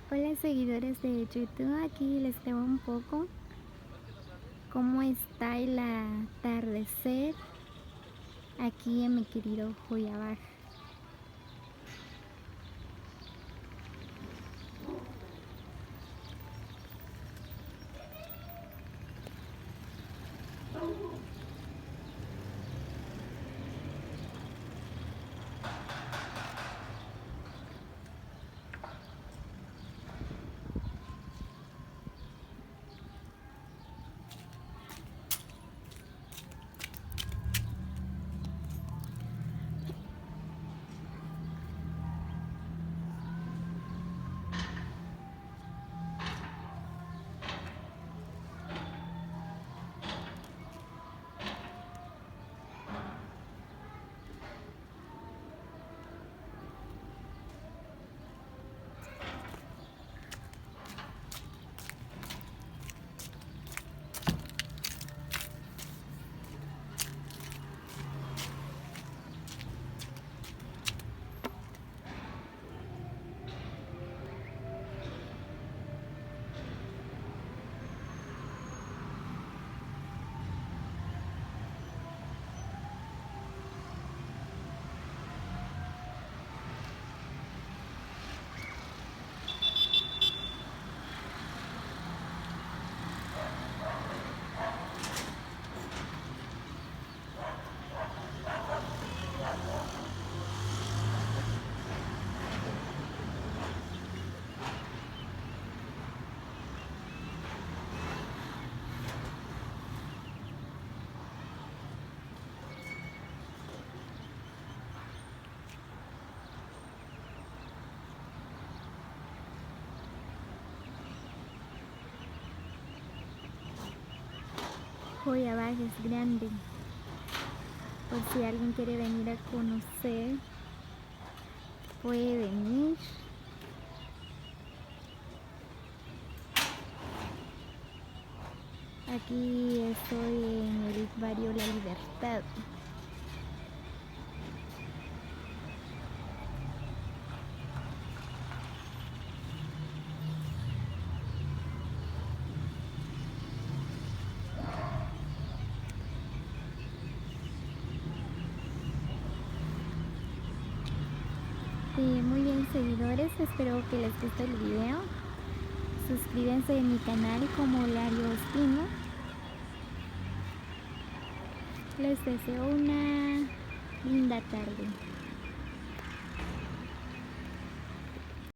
Hola seguidores de YouTube, aquí les traigo un poco cómo está el atardecer aquí en mi querido Joyabaj. Joyabaj es grande, por si alguien quiere venir a conocer, puede venir. Aquí estoy en el barrio La Libertad. Muy bien seguidores, espero que les guste el video. Suscríbanse en mi canal como Lario Espino. Les deseo una linda tarde.